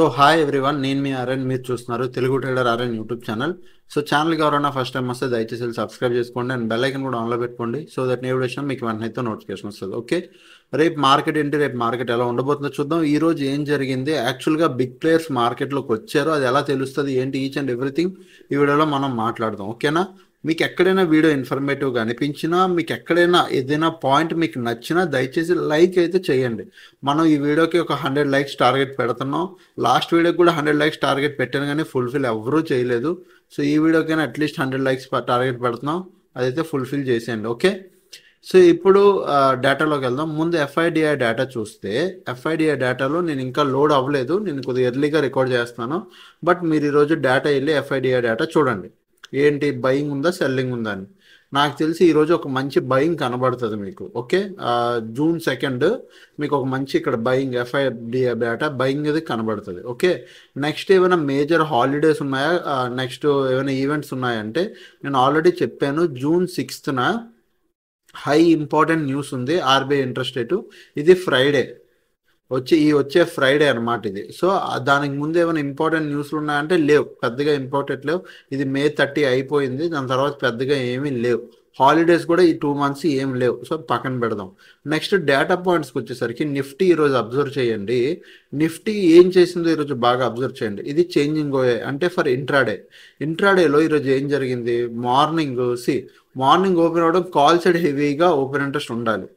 So hi everyone, నేను మీ RN. మీరు చూస్తున్నారు Telugu trader RN YouTube channel. So ఛానల్కి ఎవరైనా ఫస్ట్ టైం వస్తే దయచేసి సబ్స్క్రైబ్ చేసుకోండి అండ్ బెల్ ఐకన్ కూడా ఆన్లో పెట్టుకోండి. సో దట్ నే వీడియో మీకు వెంటనే నోటిఫికేషన్ వస్తుంది. ఓకే, రేపు మార్కెట్ ఏంటి, రేపు మార్కెట్ ఎలా ఉండబోతుందో చూద్దాం. ఈ రోజు ఏం జరిగింది, యాక్చువల్గా బిగ్ ప్లేయర్స్ మార్కెట్లోకి వచ్చారో అది ఎలా తెలుస్తుంది ఏంటి, ఈచ్ అండ్ ఎవ్రీథింగ్ ఈ వీడియోలో మనం మాట్లాడదాం. ఓకేనా, మీకు ఎక్కడైనా వీడియో ఇన్ఫర్మేటివ్గా అనిపించినా, మీకు ఎక్కడైనా ఏదైనా పాయింట్ మీకు నచ్చినా దయచేసి లైక్ అయితే చేయండి. మనం ఈ వీడియోకి ఒక 100 లైక్స్ టార్గెట్ పెడుతున్నాం. లాస్ట్ వీడియోకి కూడా 100 లైక్స్ టార్గెట్ పెట్టాను కానీ ఫుల్ఫిల్ ఎవరూ చేయలేదు. సో ఈ వీడియోకైనా అట్లీస్ట్ 100 లైక్స్ టార్గెట్ పెడుతున్నాం, అదైతే ఫుల్ఫిల్ చేసేయండి. ఓకే, సో ఇప్పుడు డేటాలోకి వెళ్దాం. ముందు ఎఫ్ఐడిఐ డేటా చూస్తే, ఎఫ్ఐడిఐ డేటాలో నేను ఇంకా లోడ్ అవ్వలేదు, నేను కొద్దిగా ఎర్లీగా రికార్డ్ చేస్తున్నాను. బట్ మీరు ఈరోజు డేటా వెళ్ళి ఎఫ్ఐడిఐ డేటా చూడండి, ఏంటి బయింగ్ ఉందా సెల్లింగ్ ఉందా అని. నాకు తెలిసి ఈరోజు ఒక మంచి బయింగ్ కనబడుతుంది మీకు. ఓకే, June 2 మీకు ఒక మంచి ఇక్కడ బయింగ్ ఎఫ్ఐడిఐ డేటా బయింగ్ అది కనబడుతుంది. ఓకే, నెక్స్ట్ ఏమైనా మేజర్ హాలిడేస్ ఉన్నాయా, నెక్స్ట్ ఏమైనా ఈవెంట్స్ ఉన్నాయంటే నేను ఆల్రెడీ చెప్పాను. June 6 హై ఇంపార్టెంట్ న్యూస్ ఉంది, ఆర్బీఐ ఇంట్రెస్ట్ రేటు. ఇది ఫ్రైడే వచ్చే ఫ్రైడే అనమాట ఇది. సో దానికి ముందు ఏమైనా ఇంపార్టెంట్ న్యూస్లు ఉన్నాయంటే లేవు, పెద్దగా ఇంపార్టెంట్ లేవు. ఇది May 30 అయిపోయింది, దాని తర్వాత పెద్దగా ఏమీ లేవు. హాలిడేస్ కూడా ఈ 2 months ఏం లేవు. సో పక్కన పెడదాం. నెక్స్ట్ డేటా పాయింట్స్కి వచ్చేసరికి నిఫ్టీ ఈరోజు అబ్జర్వ్ చేయండి. నిఫ్టీ ఏం చేసిందో ఈరోజు బాగా అబ్జర్వ్ చేయండి. ఇది చేంజింగ్ ఓఏ అంటే ఫర్ ఇంట్రాడేలో ఈరోజు ఏం జరిగింది, మార్నింగ్ ఓపెన్ అవడం కాల్ సైడ్ హెవీగా ఓపెన్ ఇంట్రెస్ట్ ఉండాలి.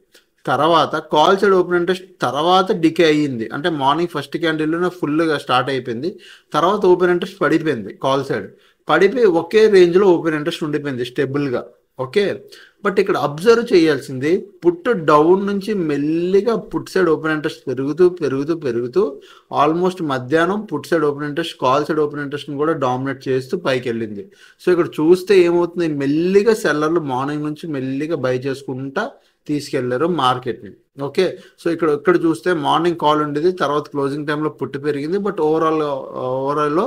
తర్వాత కాల్ సైడ్ ఓపెన్ ఇంట్రెస్ట్ తర్వాత డికే అయ్యింది, అంటే మార్నింగ్ ఫస్ట్ క్యాండిల్లోనే ఫుల్గా స్టార్ట్ అయిపోయింది. తర్వాత ఓపెన్ ఇంట్రెస్ట్ పడిపోయింది, కాల్ సైడ్ పడిపోయి ఒకే రేంజ్లో ఓపెన్ ఇంట్రెస్ట్ ఉండిపోయింది స్టేబుల్గా. ఓకే, బట్ ఇక్కడ అబ్జర్వ్ చేయాల్సింది పుట్ డౌన్ నుంచి మెల్లిగా పుట్ సైడ్ ఓపెన్ ఇంట్రెస్ట్ పెరుగుతూ ఆల్మోస్ట్ మధ్యాహ్నం put side open interest call side open ఇంట్రెస్ట్ని కూడా డామినేట్ చేస్తూ పైకి వెళ్ళింది. సో ఇక్కడ చూస్తే ఏమవుతుంది, మెల్లిగా సెల్లర్లు మార్నింగ్ నుంచి మెల్లిగా బై చేసుకుంటా తీసుకెళ్లారు మార్కెట్ని. ఓకే, సో ఇక్కడ చూస్తే మార్నింగ్ కాల్ ఉండేది, తర్వాత క్లోజింగ్ టైంలో పుట్టి పెరిగింది, బట్ ఓవరాల్లో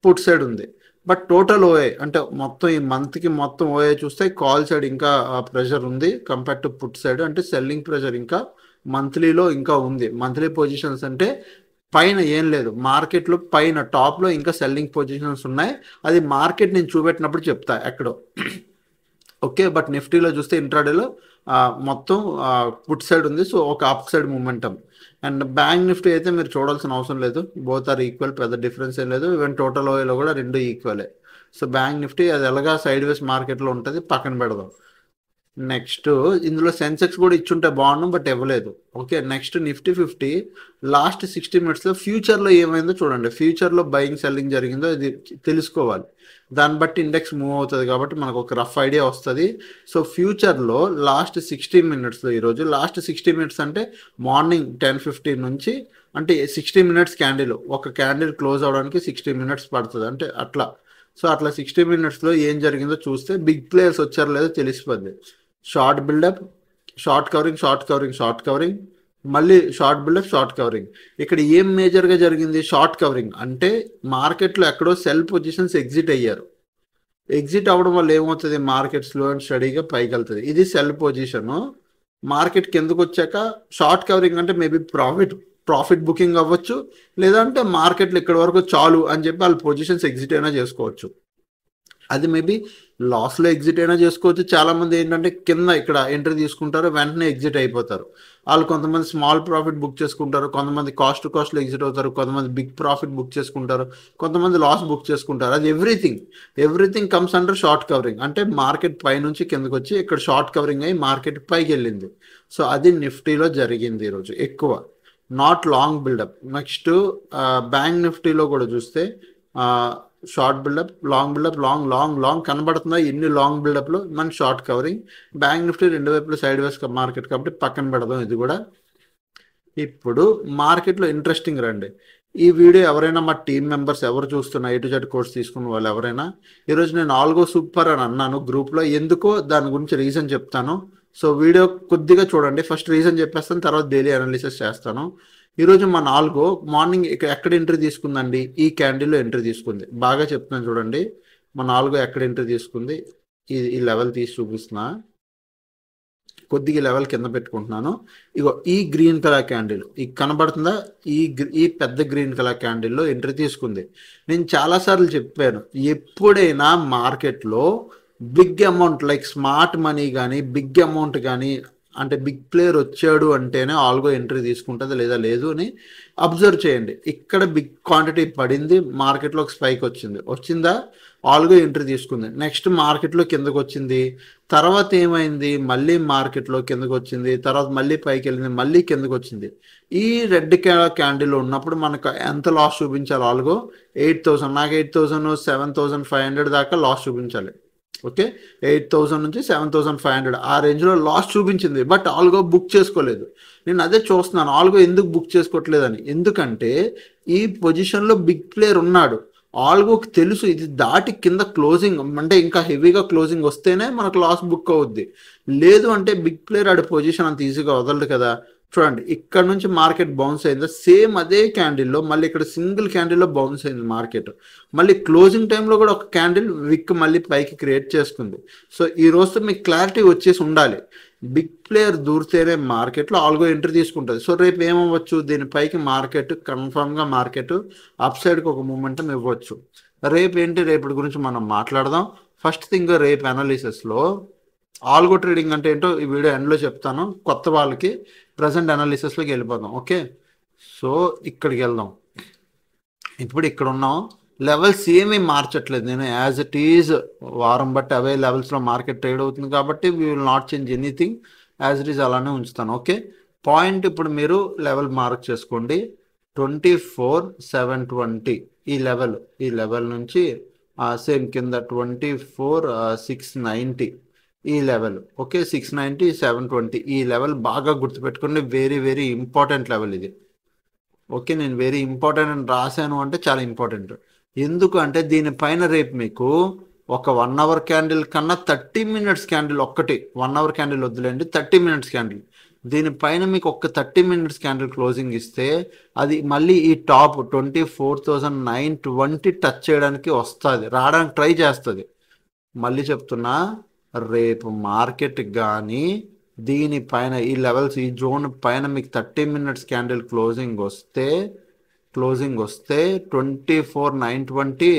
పుట్ సైడ్ ఉంది. బట్ టోటల్ ఓఏ అంటే మొత్తం ఈ మంత్కి మొత్తం ఓఏ చూస్తే కాల్ సైడ్ ఇంకా ప్రెషర్ ఉంది కంపేర్ టు పుట్ సైడ్, అంటే సెల్లింగ్ ప్రెషర్ ఇంకా మంత్లీలో ఇంకా ఉంది. మంత్లీ పొజిషన్స్ అంటే పైన ఏం లేదు, మార్కెట్లో పైన టాప్లో ఇంకా సెల్లింగ్ పొజిషన్స్ ఉన్నాయి. అది మార్కెట్ నేను చూపెట్టినప్పుడు చెప్తా ఎక్కడో. ఓకే, బట్ నిఫ్టీలో చూస్తే ఇంట్రాడేలో మొత్తం పుట్ సైడ్ ఉంది. సో ఒక up side momentum. And bank Nifty అయితే మీరు చూడాల్సిన అవసరం లేదు, బోత్ ఆర్ ఈక్వల్, పెద్ద డిఫరెన్స్ ఏం లేదు. ఈవెన్ టోటల్ ఓఏలో కూడా రెండు ఈక్వలే. సో బ్యాంక్ నిఫ్టీ అది ఎలాగా సైడ్ వేస్ మార్కెట్లో ఉంటుంది, పక్కన పెడదాం. నెక్స్ట్ ఇందులో సెన్సెక్స్ కూడా ఇచ్చుంటే బాగుండు, బట్ ఇవ్వలేదు. ఓకే, నెక్స్ట్ నిఫ్టీ 50 లాస్ట్ 60 minutesలో ఫ్యూచర్లో ఏమైందో చూడండి. ఫ్యూచర్లో బయింగ్ సెల్లింగ్ జరిగిందో ఇది తెలుసుకోవాలి, దాన్ని బట్టి ఇండెక్స్ మూవ్ అవుతుంది కాబట్టి మనకు ఒక రఫ్ ఐడియా వస్తుంది. సో ఫ్యూచర్లో లాస్ట్ 60 minutesలో ఈరోజు లాస్ట్ 60 minutes అంటే మార్నింగ్ 10:15 నుంచి, అంటే 60 minutes క్యాండిల్, ఒక క్యాండిల్ క్లోజ్ అవడానికి 60 minutes పడుతుంది, అంటే అట్లా. సో అట్లా 60 minutesలో ఏం జరిగిందో చూస్తే బిగ్ ప్లేయర్స్ వచ్చారో లేదో తెలిసిపోద్ది. షార్ట్ బిల్డప్, షార్ట్ కవరింగ్, మళ్ళీ షార్ట్ బిల్డప్, షార్ట్ కవరింగ్. ఇక్కడ ఏం మేజర్గా జరిగింది, షార్ట్ కవరింగ్. అంటే మార్కెట్లో ఎక్కడో సెల్ పొజిషన్స్ ఎగ్జిట్ అయ్యారు. ఎగ్జిట్ అవ్వడం వల్ల ఏమవుతుంది, మార్కెట్ స్లో అండ్ స్టడీగా పైకి వెళ్తుంది. ఇది సెల్ పొజిషను. మార్కెట్ కిందకు వచ్చాక షార్ట్ కవరింగ్ అంటే మేబీ ప్రాఫిట్ బుకింగ్ అవ్వచ్చు, లేదంటే మార్కెట్లో ఇక్కడ వరకు చాలు అని చెప్పి వాళ్ళ పొజిషన్స్ ఎగ్జిట్ అయినా చేసుకోవచ్చు. అది మేబీ లాస్లో ఎగ్జిట్ అయినా చేసుకోవచ్చు. చాలామంది ఏంటంటే కింద ఇక్కడ ఎంట్రీ తీసుకుంటారు, వెంటనే ఎగ్జిట్ అయిపోతారు. వాళ్ళు కొంతమంది స్మాల్ ప్రాఫిట్ బుక్ చేసుకుంటారు, కొంతమంది కాస్ట్లో ఎగ్జిట్ అవుతారు, కొంతమంది బిగ్ ప్రాఫిట్ బుక్ చేసుకుంటారు, కొంతమంది లాస్ బుక్ చేసుకుంటారు. అది everything comes under short covering. అంటే మార్కెట్ పై నుంచి కిందకు వచ్చి ఇక్కడ షార్ట్ కవరింగ్ అయ్యి మార్కెట్ పైకి వెళ్ళింది. సో అది నిఫ్టీలో జరిగింది ఈరోజు ఎక్కువ, not long buildup. Next bank నిఫ్టీలో కూడా చూస్తే షార్ట్ బిల్డప్, లాంగ్ కనబడుతుందా, ఎన్ని లాంగ్ బిల్డప్లో మనకి షార్ట్ కవరింగ్. బ్యాంక్ నిఫ్టీ రెండు వైపులు సైడ్ వేస్ మార్కెట్ కాబట్టి పక్కన పెడదాం ఇది కూడా. ఇప్పుడు మార్కెట్లో ఇంట్రెస్టింగ్ రండి. ఈ వీడియో ఎవరైనా మా టీమ్ మెంబర్స్ ఎవరు చూస్తున్నా, A to Z కోర్స్ తీసుకున్న వాళ్ళు ఎవరైనా, ఈరోజు నేను ఆల్గో సూపర్ అని అన్నాను గ్రూప్లో, ఎందుకో దాని గురించి రీజన్ చెప్తాను. సో వీడియో కొద్దిగా చూడండి, ఫస్ట్ రీజన్ చెప్పేస్తాను, తర్వాత డైలీ అనాలిసిస్ చేస్తాను. ఈరోజు మా నాలుగో మార్నింగ్ ఎక్కడ ఎంట్రీ తీసుకుందండి, ఈ క్యాండిల్లో ఎంట్రీ తీసుకుంది. బాగా చెప్తున్నాను చూడండి, మా నాలుగో ఎక్కడ ఎంట్రీ తీసుకుంది, ఈ లెవెల్ తీసి చూపిస్తున్నా. కొద్దిగా లెవెల్ కింద పెట్టుకుంటున్నాను. ఇగో ఈ గ్రీన్ కలర్ క్యాండిల్ కనబడుతుందా, ఈ పెద్ద గ్రీన్ కలర్ క్యాండిల్లో ఎంట్రీ తీసుకుంది. నేను చాలాసార్లు చెప్పాను, ఎప్పుడైనా మార్కెట్లో big amount like smart money కానీ బిగ్ అమౌంట్ కానీ అంటే బిగ్ ప్లేయర్ వచ్చాడు అంటేనే ఆల్గో ఎంట్రీ తీసుకుంటుంది, లేదా లేదు అని అబ్జర్వ్ చేయండి. ఇక్కడ బిగ్ క్వాంటిటీ పడింది, మార్కెట్లో ఒక స్పైక్ వచ్చిందా, ఆల్గో ఎంట్రీ తీసుకుంది. నెక్స్ట్ మార్కెట్లో కిందకు వచ్చింది, తర్వాత ఏమైంది, మళ్ళీ మార్కెట్లో కిందకు వచ్చింది, తర్వాత మళ్ళీ పైకి వెళ్ళింది, మళ్ళీ కిందకు వచ్చింది. ఈ రెడ్ క్యాండిల్ ఉన్నప్పుడు మనకు ఎంత లాస్ చూపించాలి, ఆల్గో 8,000, నాకు 8,000 7,500 దాకా లాస్ చూపించాలి. ఓకే, 8,000 నుంచి 7,500 ఆ రేంజ్లో లాస్ చూపించింది. బట్ ఆల్గో బుక్ చేసుకోలేదు. నేను అదే చూస్తున్నాను, ఆల్గో ఎందుకు బుక్ చేసుకోవట్లేదని. ఎందుకంటే ఈ పొజిషన్లో బిగ్ ప్లేయర్ ఉన్నాడు, ఆల్గోకి తెలుసు ఇది దాటి కింద క్లోజింగ్ అంటే ఇంకా హెవీగా క్లోజింగ్ వస్తేనే మనకు లాస్ బుక్ అవుద్ది. లేదు అంటే బిగ్ ప్లేయర్ ఆడి పొజిషన్ అంత ఈజీగా వదలడు కదా. చూడండి, ఇక్కడ నుంచి మార్కెట్ బౌన్స్ అయిందో సేమ్ అదే క్యాండిల్లో మళ్ళీ ఇక్కడ సింగిల్ క్యాండిల్లో బౌన్స్ అయింది మార్కెట్. మళ్ళీ క్లోజింగ్ టైంలో కూడా ఒక క్యాండిల్ విక్ మళ్ళీ పైకి క్రియేట్ చేసుకుంది. సో ఈ రోజుతో మీకు క్లారిటీ వచ్చేసి ఉండాలి, బిగ్ ప్లేయర్ దూరితేనే మార్కెట్లో ఆల్గో ఎంట్రీ తీసుకుంటుంది. సో రేపు ఏమవ్వచ్చు, దీనిపైకి మార్కెట్ కన్ఫామ్గా మార్కెట్ అప్ సైడ్కి ఒక మూమెంటం ఇవ్వచ్చు. రేపు ఏంటి, రేపటి గురించి మనం మాట్లాడదాం. ఫస్ట్ థింగ్, రేపు అనాలిసిస్లో ఆల్గో ట్రేడింగ్ అంటే ఏంటో ఈ వీడియో ఎండ్లో చెప్తాను. కొత్త వాళ్ళకి ప్రజెంట్ అనాలిసిస్లోకి వెళ్ళిపోదాం. ఓకే, సో ఇక్కడికి వెళ్దాం. ఇప్పుడు ఇక్కడ ఉన్నాం, లెవెల్స్ ఏమీ మార్చట్లేదు నేను, యాజ్ ఇట్ ఈజ్ వారం బట్టి అవే లెవెల్స్లో మార్కెట్ ట్రేడ్ అవుతుంది కాబట్టి we will not change anything, as it is అలానే ఉంచుతాను. ఓకే, పాయింట్ ఇప్పుడు మీరు లెవెల్ మార్క్ చేసుకోండి, 24,720 ఈ లెవెల్ నుంచి సేమ్ కింద 24,690 ఈ లెవెల్. ఓకే, 690 720 ఈ లెవెల్ బాగా గుర్తుపెట్టుకోండి, వెరీ వెరీ ఇంపార్టెంట్ లెవెల్ ఇది. ఓకే, నేను వెరీ ఇంపార్టెంట్ అని రాశాను అంటే చాలా ఇంపార్టెంట్. ఎందుకు అంటే దీనిపైన రేపు మీకు ఒక 1 అవర్ క్యాండిల్ కన్నా 30 మినిట్స్ క్యాండిల్, ఒక్కటి 1 అవర్ క్యాండిల్ వద్దులేండి, 30 మినిట్స్ క్యాండిల్, దీనిపైన మీకు ఒక్క 30 మినిట్స్ క్యాండిల్ క్లోజింగ్ ఇస్తే అది మళ్ళీ ఈ టాప్ 24,920 టచ్ చేయడానికి వస్తుంది, రావడానికి ట్రై చేస్తుంది. మళ్ళీ చెప్తున్నా, రేపు మార్కెట్ కానీ దీనిపైన ఈ లెవెల్స్ ఈ జోన్ పైన మీకు 30 మినిట్స్ క్యాండిల్ క్లోజింగ్ వస్తే 24,920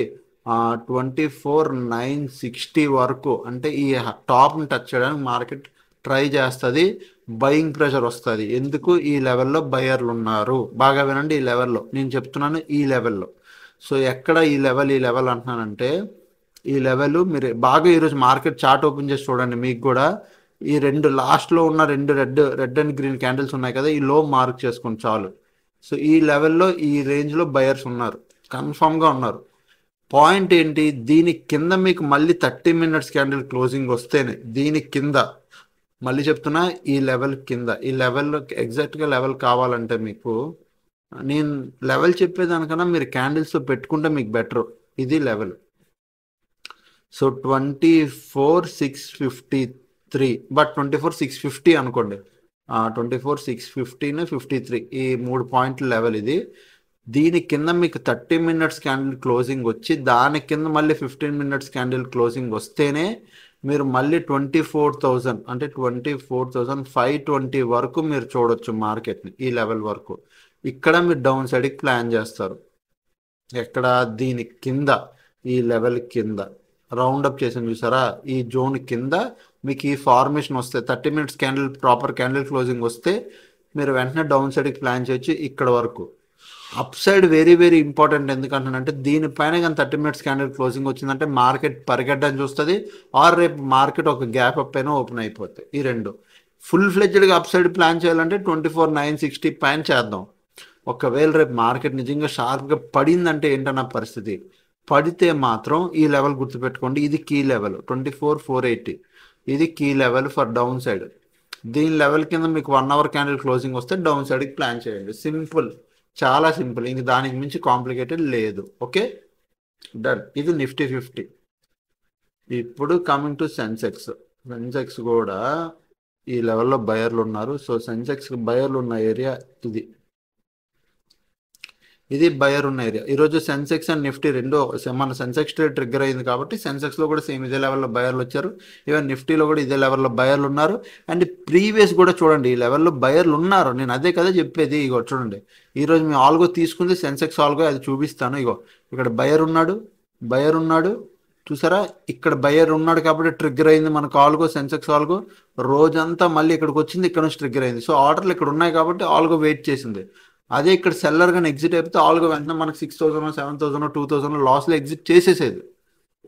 24,960 వరకు అంటే ఈ టాప్ని టచ్ చేయడానికి మార్కెట్ ట్రై చేస్తుంది, బయింగ్ ప్రెషర్ వస్తుంది. ఎందుకు, ఈ లెవెల్లో బయర్లు ఉన్నారు. బాగా వినండి, ఈ లెవెల్లో నేను చెప్తున్నాను, ఈ లెవెల్లో. సో ఎక్కడ ఈ లెవెల్ అంటున్నానంటే, ఈ లెవెల్ మీరు బాగా ఈరోజు మార్కెట్ చార్ట్ ఓపెన్ చేసి చూడండి, మీకు కూడా ఈ రెండు లాస్ట్లో ఉన్న రెండు రెడ్ అండ్ గ్రీన్ క్యాండిల్స్ ఉన్నాయి కదా, ఈ లో మార్క్ చేసుకోండి చాలు. సో ఈ లెవెల్లో ఈ రేంజ్లో బయర్స్ ఉన్నారు, కన్ఫామ్గా ఉన్నారు. పాయింట్ ఏంటి, దీని కింద మీకు మళ్ళీ 30 మినిట్స్ క్యాండిల్ క్లోజింగ్ వస్తేనే, దీని కింద మళ్ళీ చెప్తున్నా, ఈ లెవెల్ కింద, ఈ లెవెల్లో ఎగ్జాక్ట్గా లెవెల్ కావాలంటే మీకు నేను లెవెల్ చెప్పేదానికన్నా మీరు క్యాండిల్స్తో పెట్టుకుంటే మీకు బెటర్. ఇది లెవెల్. సో 24,653 బట్ 24,650 అనుకోండి, 24,650 53 ఈ 3 పాయింట్ల లెవెల్ ఇది. దీని కింద మీకు 30 మినిట్స్ క్యాండిల్ క్లోజింగ్ వచ్చి దాని కింద మళ్ళీ 15 మినిట్స్ క్యాండిల్ క్లోజింగ్ వస్తేనే మీరు మళ్ళీ 24,000 అంటే 24,520 వరకు మీరు చూడొచ్చు మార్కెట్ని, ఈ లెవెల్ వరకు. ఇక్కడ మీరు డౌన్ సైడ్కి ప్లాన్ చేస్తారు. ఎక్కడ, దీని కింద, ఈ లెవెల్ కింద రౌండప్ చేసాను చూసారా, ఈ జోన్ కింద మీకు ఈ ఫార్మేషన్ వస్తే 30 minutes candle proper candle closing వస్తే మీరు వెంటనే డౌన్ సైడ్కి ప్లాన్ చేయొచ్చు ఇక్కడ వరకు. Up side very very important, ఎందుకంటే దీనిపైన కానీ 30 మినిట్స్ క్యాండిల్ క్లోజింగ్ వచ్చిందంటే మార్కెట్ పరిగెట్టడానికి చూస్తుంది, ఆర్ రేపు మార్కెట్ ఒక గ్యాప్ అప్ అయినా ఓపెన్ అయిపోతాయి. ఈ రెండు ఫుల్ ఫ్లెడ్జ్డ్గా అప్ సైడ్ ప్లాన్ చేయాలంటే 24,960 పైన చేద్దాం. ఒకవేళ రేపు మార్కెట్ నిజంగా షార్ప్గా పడిందంటే ఏంటన్న పరిస్థితి, పడితే మాత్రం ఈ లెవెల్ గుర్తుపెట్టుకోండి, ఇది కీ లెవెల్ 24,480, ఇది key level for down side. దీని లెవెల్ కింద మీకు 1 అవర్ క్యాండిల్ క్లోజింగ్ వస్తే డౌన్ సైడ్కి ప్లాన్ చేయండి. సింపుల్, చాలా సింపుల్, ఇంక దానికి మించి కాంప్లికేటెడ్ లేదు. Okay, done. ఇది నిఫ్టీ 50. ఇప్పుడు కమింగ్ టు సెన్సెక్స్ కూడా ఈ లెవెల్లో బయర్లు ఉన్నారు. సో సెన్సెక్స్ బయర్లు ఉన్న ఏరియా ఇది. ఇది బయర్ ఉన్న ఏరియా. ఈరోజు సెన్సెక్స్ అండ్ నిఫ్టీ రెండు మన సెన్సెక్స్ ట్రిగ్గర్ అయింది కాబట్టి సెన్సెక్స్లో కూడా సేమ్ ఇదే లెవెల్లో బయర్లు వచ్చారు. ఈవెన్ నిఫ్టీలో కూడా ఇదే లెవెల్లో బయర్లు ఉన్నారు. అండ్ ప్రీవియస్ కూడా చూడండి ఈ లెవెల్లో బయర్లు ఉన్నారు. నేను అదే కదా చెప్పేది. ఇగో చూడండి, ఈరోజు మీ ఆల్గో తీసుకుంది సెన్సెక్స్ ఆల్గో, అది చూపిస్తాను. ఇగో ఇక్కడ బయర్ ఉన్నాడు చూసారా, ఇక్కడ బయర్ ఉన్నాడు కాబట్టి ట్రిగ్గర్ అయింది మనకు ఆల్గో, సెన్సెక్స్ ఆల్గో. రోజంతా మళ్ళీ ఇక్కడికి వచ్చింది, ఇక్కడ నుంచి ట్రిగ్గర్ అయింది. సో ఆర్డర్లు ఇక్కడ ఉన్నాయి కాబట్టి ఆల్గో వెయిట్ చేసింది. అదే ఇక్కడ సెల్లర్ కానీ ఎగ్జిట్ అయిపోతే ఆల్గో వెంటనే మనకు 6,000 7,000 2,000 లాస్లో ఎగ్జిట్ చేసేసేది.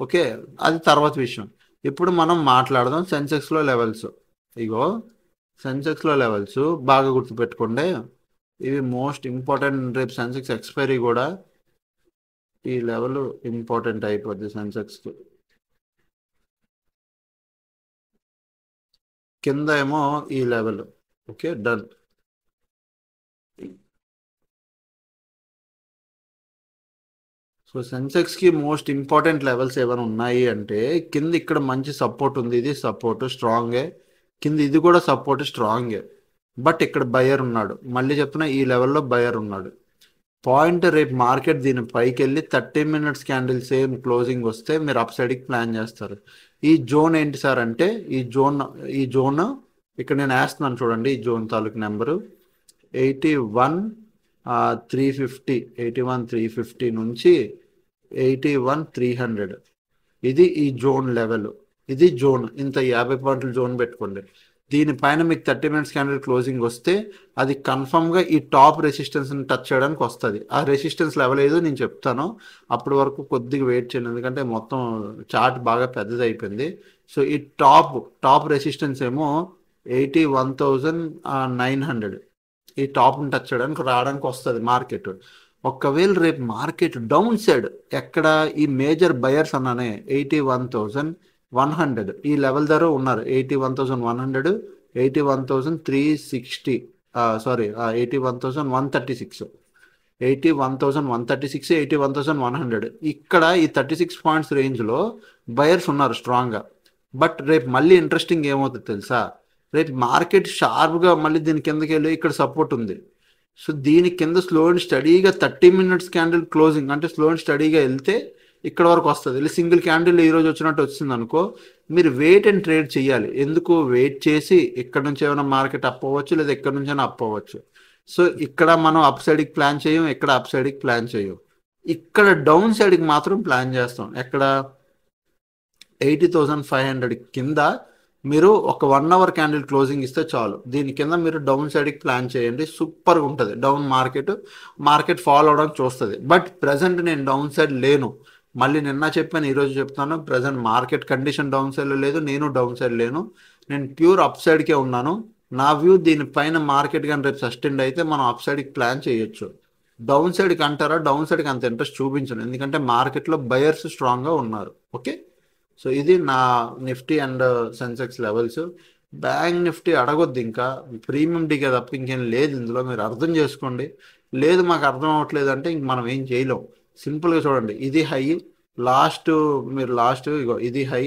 ఓకే, అది తర్వాత విషయం. ఇప్పుడు మనం మాట్లాడదాం సెన్సెక్స్లో లెవెల్స్. ఇగో సెన్సెక్స్లో లెవెల్స్ బాగా గుర్తుపెట్టుకోండి, ఇవి మోస్ట్ ఇంపార్టెంట్. రేపు సెన్సెక్స్ ఎక్స్పైరీ కూడా ఈ లెవెల్ ఇంపార్టెంట్ అయిపోద్ది సెన్సెక్స్కి. కింద ఏమో ఈ లెవెల్. Okay, done. సో సెన్సెక్స్కి మోస్ట్ ఇంపార్టెంట్ లెవెల్స్ ఏమైనా ఉన్నాయి అంటే కింద ఇక్కడ మంచి సపోర్ట్ ఉంది, ఇది సపోర్ట్ స్ట్రాంగే. కింద ఇది కూడా సపోర్ట్ స్ట్రాంగే. బట్ ఇక్కడ బయర్ ఉన్నాడు, మళ్ళీ చెప్తున్నా ఈ లెవెల్లో బయర్ ఉన్నాడు. పాయింట్ రేపు మార్కెట్ దీని పైకి వెళ్ళి 30 minutes క్యాండిల్ సేమ్ క్లోజింగ్ వస్తే మీరు అప్ సైడ్కి ప్లాన్ చేస్తారు. ఈ జోన్ ఏంటి సార్ అంటే ఈ జోన్ ఇక్కడ నేను వేస్తున్నాను చూడండి. ఈ జోన్ తాలూకు నెంబరు 81,350 నుంచి 81,300. ఇది ఈ జోన్ లెవెల్, ఇది జోన్. ఇంత 50 పాయింట్ల జోన్ పెట్టుకోండి. దీనిపైన మీకు 30 minutes క్యాండిల్ క్లోజింగ్ వస్తే అది కన్ఫర్మ్గా ఈ టాప్ రెసిస్టెన్స్ని టచ్ చేయడానికి వస్తుంది. ఆ రెసిస్టెన్స్ లెవెల్ ఏదో నేను చెప్తాను, అప్పటి వరకు కొద్దిగా వెయిట్ చేయండి, ఎందుకంటే మొత్తం చార్ట్ బాగా పెద్దది అయిపోయింది. సో ఈ టాప్ రెసిస్టెన్స్ ఏమో 81,900. ఈ టాప్ని టచ్ చేయడానికి రావడానికి వస్తుంది మార్కెట్. ఒకవేళ రేపు మార్కెట్ డౌన్ సైడ్ ఎక్కడ ఈ మేజర్ బయర్స్ అన్నానే 81,100 ఈ లెవెల్ ధర ఉన్నారు. 81,100, 81,360, 81,136, 81,136, 81,100. ఇక్కడ ఈ 36 పాయింట్స్ రేంజ్లో బయర్స్ ఉన్నారు స్ట్రాంగ్గా. బట్ రేపు మళ్ళీ ఇంట్రెస్టింగ్ ఏమవుతుంది తెలుసా, రేపు మార్కెట్ షార్ప్గా మళ్ళీ దీని కిందకి వెళ్ళి ఇక్కడ సపోర్ట్ ఉంది. సో దీని కింద స్లో అండ్ స్టడీగా 30 minutes క్యాండిల్ క్లోజింగ్ అంటే స్లో అండ్ స్టడీగా వెళ్తే ఇక్కడ వరకు వస్తుంది. ఇలా సింగిల్ క్యాండిల్ ఈరోజు వచ్చినట్టు వచ్చింది అనుకో, మీరు వెయిట్ అండ్ ట్రేడ్ చేయాలి. ఎందుకు వెయిట్ చేసి ఇక్కడ నుంచి ఏమైనా మార్కెట్ అప్ అవ్వచ్చు, లేదా ఎక్కడి నుంచైనా అప్ అవ్వచ్చు. సో ఇక్కడ మనం అప్ సైడ్కి ప్లాన్ చేయం, ఇక్కడ అప్ సైడ్కి ప్లాన్ చేయం, ఇక్కడ డౌన్ సైడ్కి మాత్రం ప్లాన్ చేస్తాం. ఎక్కడ 80,500 కింద మీరు ఒక 1 hour క్యాండిల్ క్లోజింగ్ ఇస్తే చాలు. దీని కింద మీరు డౌన్ సైడ్కి ప్లాన్ చేయండి, సూపర్గా ఉంటుంది. డౌన్ మార్కెట్ ఫాలో అవడానికి చూస్తుంది. బట్ ప్రజెంట్ నేను డౌన్ సైడ్ లేను, మళ్ళీ నిన్న చెప్పాను ఈరోజు చెప్తాను. ప్రజెంట్ మార్కెట్ కండిషన్ డౌన్ సైడ్లో లేదు, నేను డౌన్ సైడ్ లేను, నేను ప్యూర్ అప్ సైడ్కే ఉన్నాను. నా వ్యూ దీనిపైన మార్కెట్ కానీ రేపు సస్టైన్ అయితే మనం అప్ సైడ్కి ప్లాన్ చేయొచ్చు. డౌన్ సైడ్కి అంటారా, డౌన్ సైడ్కి అంత ఇంట్రెస్ట్ చూపించను, ఎందుకంటే మార్కెట్లో బయర్స్ స్ట్రాంగ్గా ఉన్నారు. ఓకే, సో ఇది నా Nifty and Sensex levels. Bank Nifty అడగొద్దు, ఇంకా ప్రీమియం డీకే తప్ప ఇంకేం లేదు ఇందులో, మీరు అర్థం చేసుకోండి. లేదు మాకు అర్థం అవ్వట్లేదు అంటే ఇంక మనం ఏం చేయలేం. సింపుల్గా చూడండి, ఇది హై, మీరు లాస్ట్ ఇగో ఇది హై,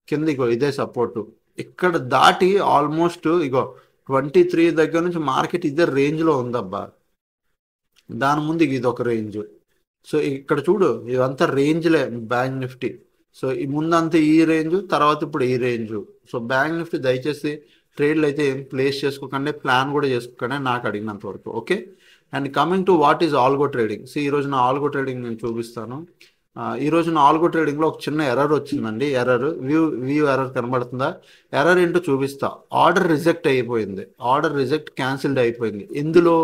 కింద ఇగో ఇదే సపోర్టు. ఇక్కడ దాటి ఆల్మోస్ట్ ఇగో 23 దగ్గర నుంచి మార్కెట్ ఇదే రేంజ్లో ఉందబ్బా. దాని ముందు ఇది ఒక రేంజ్. సో ఇక్కడ చూడు ఇదంతా రేంజ్లే బ్యాంక్ నిఫ్టీ. సో ఈ ముందంతా ఈ రేంజ్, తర్వాత ఇప్పుడు ఈ రేంజ్. సో బ్యాంక్ నిఫ్టీ దయచేసి ట్రేడ్లు అయితే ఏం ప్లేస్ చేసుకోకండి, ప్లాన్ కూడా చేసుకోకండి నాకు అడిగినంత వరకు. Okay, and coming to what is algo trading. ఈరోజు నా ఆల్గో ట్రేడింగ్ నేను చూపిస్తాను. ఈరోజు నా ఆల్గో ట్రేడింగ్లో ఒక చిన్న ఎర్రర్ వచ్చిందండి. వ్యూ ఎర్రర్ కనబడుతుందా? ఎర్రర్ ఏంటో చూపిస్తా. ఆర్డర్ రిజెక్ట్ అయిపోయింది, క్యాన్సిల్డ్ అయిపోయింది. ఇందులో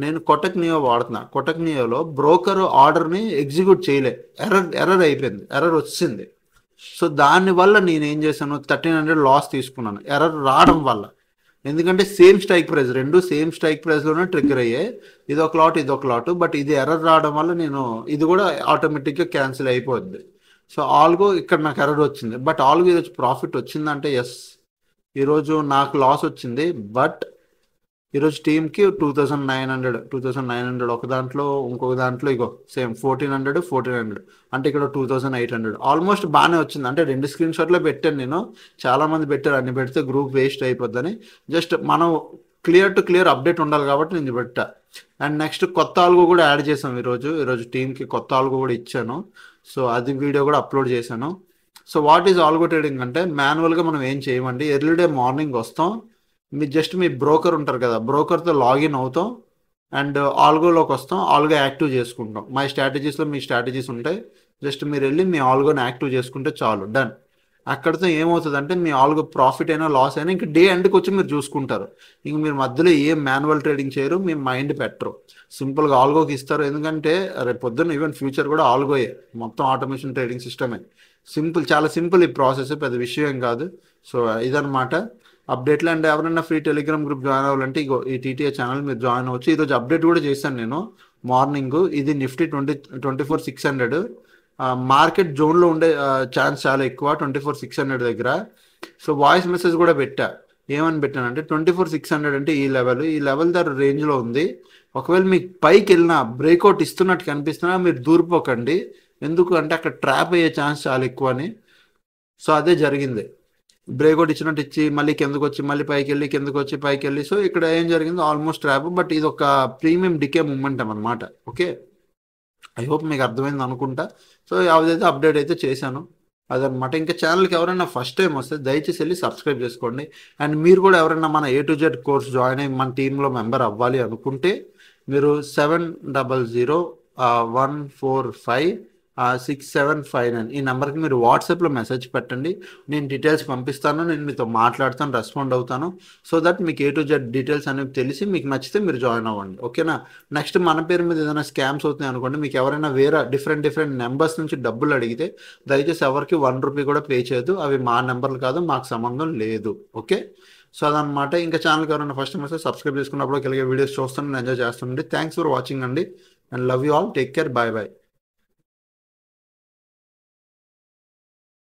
నేను కొటక్ నియో వాడుతున్నా. కొటక్ నియోలో బ్రోకర్ ఆర్డర్ని ఎగ్జిక్యూట్ చేయలే, ఎర్రర్ అయిపోయింది, ఎర్రర్ వచ్చింది. సో దానివల్ల నేను ఏం చేశాను, 1300 లాస్ తీసుకున్నాను ఎర్రర్ రావడం వల్ల. ఎందుకంటే సేమ్ స్ట్రైక్ ప్రైస్, రెండు సేమ్ స్ట్రైక్ ప్రైస్లోనే ట్రిగ్గర్ అయ్యాయి, ఇదొక లాట్. బట్ ఇది ఎర్రర్ రావడం వల్ల ఇది కూడా ఆటోమేటిక్గా క్యాన్సిల్ అయిపోద్ది. సో ఆల్గో ఇక్కడ నాకు ఎర్రర్ వచ్చింది, బట్ ఆల్గో ఈరోజు ప్రాఫిట్ వచ్చిందంటే ఎస్. ఈరోజు నాకు లాస్ వచ్చింది, బట్ ఈరోజు టీమ్కి 2,900 ఒక దాంట్లో, ఇంకొక దాంట్లో ఇగో సేమ్ 1,400 అంటే ఇక్కడ 2,800 ఆల్మోస్ట్ బాగానే వచ్చింది. అంటే 2 స్క్రీన్ షాట్లో పెట్టాను నేను, చాలామంది పెట్టారు, అన్ని పెడితే గ్రూప్ వేస్ట్ అయిపోద్దని. జస్ట్ మనం క్లియర్ అప్డేట్ ఉండాలి కాబట్టి నేను పెట్టా. అండ్ నెక్స్ట్ కొత్త ఆల్గో కూడా యాడ్ చేసాం ఈరోజు టీంకి కొత్త ఆల్గో కూడా ఇచ్చాను. సో అది వీడియో కూడా అప్లోడ్ చేశాను. So what is algo trading అంటే మాన్యువల్గా మనం ఏం చేయమండి, ఎర్లీ డే మార్నింగ్ వస్తాం, జస్ట్ మీ బ్రోకర్ ఉంటారు కదా, బ్రోకర్తో లాగిన్ అవుతాం అండ్ ఆల్గోలోకి వస్తాం, ఆల్గో యాక్టివ్ చేసుకుంటాం. మై స్ట్రాటజీస్లో మీ స్ట్రాటజీస్ ఉంటాయి, జస్ట్ మీరు వెళ్ళి మీ ఆల్గోని యాక్టివ్ చేసుకుంటే చాలు, డన్. అక్కడితో ఏమవుతుందంటే మీ ఆల్గో ప్రాఫిట్ అయినా లాస్ అయినా ఇంక డే ఎండ్కి వచ్చి మీరు చూసుకుంటారు. ఇంక మీరు మధ్యలో ఏం మాన్యువల్ ట్రేడింగ్ చేయరు, మీ మైండ్ పెట్టరు, సింపుల్గా ఆల్గోకి ఇస్తారు. ఎందుకంటే రేపు పొద్దున్న ఈవెన్ ఫ్యూచర్ కూడా ఆల్గోయే, మొత్తం ఆటోమేషన్ ట్రేడింగ్ సిస్టమే. సింపుల్, చాలా సింపుల్ ఈ ప్రాసెస్, పెద్ద విషయం కాదు. సో ఇదనమాట అప్డేట్లు. అండ్ ఎవరైనా ఫ్రీ టెలిగ్రామ్ గ్రూప్ జాయిన్ అవ్వాలంటే ఇగో ఈ టీటీఏ ఛానల్ మీరు జాయిన్ అవ్వచ్చు. ఈరోజు అప్డేట్ కూడా చేశాను నేను మార్నింగ్. ఇది నిఫ్టీ 24,600 మార్కెట్ జోన్లో ఉండే ఛాన్స్ చాలా ఎక్కువ 24,600 దగ్గర. సో వాయిస్ మెసేజ్ కూడా పెట్టా, ఏమని పెట్టానంటే 24,600 అంటే ఈ లెవెల్ ధర రేంజ్లో ఉంది. ఒకవేళ మీకు పైకి వెళ్ళినా బ్రేక్అవుట్ ఇస్తున్నట్టు కనిపిస్తున్నా మీరు దూరిపోకండి, ఎందుకు అంటే అక్కడ ట్రాప్ అయ్యే ఛాన్స్ చాలా ఎక్కువ అని. సో అదే జరిగింది, బ్రేక్అవుట్ ఇచ్చినట్టు ఇచ్చి మళ్ళీ కిందకు వచ్చి మళ్ళీ పైకి వెళ్ళి కిందకు వచ్చి పైకి వెళ్ళి. సో ఇక్కడ ఏం జరిగింది, ఆల్మోస్ట్ ట్రాప్, బట్ ఇది ఒక ప్రీమియం డికే మూమెంటం అనమాట. ఓకే, ఐ హోప్ మీకు అర్థమైంది అనుకుంటా. సో యావదైతే అప్డేట్ అయితే చేశాను అదనమాట. ఇంకా ఛానల్కి ఎవరైనా ఫస్ట్ టైం వస్తే దయచేసి వెళ్ళి సబ్స్క్రైబ్ చేసుకోండి. అండ్ మీరు కూడా ఎవరైనా మన A to Z course join అయ్యి మన టీంలో మెంబర్ అవ్వాలి అనుకుంటే మీరు 7001456759 ఈ నెంబర్కి మీరు వాట్సాప్లో మెసేజ్ పెట్టండి, నేను డీటెయిల్స్ పంపిస్తాను, నేను మీతో మాట్లాడతాను, రెస్పాండ్ అవుతాను. సో దట్ మీకు A to Z డీటెయిల్స్ అనేవి తెలిసి మీకు నచ్చితే మీరు జాయిన్ అవ్వండి. ఓకేనా. నెక్స్ట్ మన పేరు మీద ఏదైనా స్కామ్స్ అవుతున్నాయి అనుకోండి, మీకు ఎవరైనా వేరే డిఫరెంట్ నెంబర్స్ నుంచి డబ్బులు అడిగితే దయచేసి ఎవరికి ₹1 కూడా పే చేయదు, అవి మా నెంబర్లు కాదు, మాకు సంబంధం లేదు. ఓకే, సో అదనమాట. ఇంకా ఛానల్కి ఎవరైనా ఫస్ట్ టైం వస్తే సబ్స్క్రైబ్ చేసుకున్నప్పుడు కలిగే వీడియోస్ చూస్తాను, ఎంజాయ్ చేస్తుండండి. థ్యాంక్స్ ఫర్ వాచింగ్ అండి, and love you all, take care, bye bye.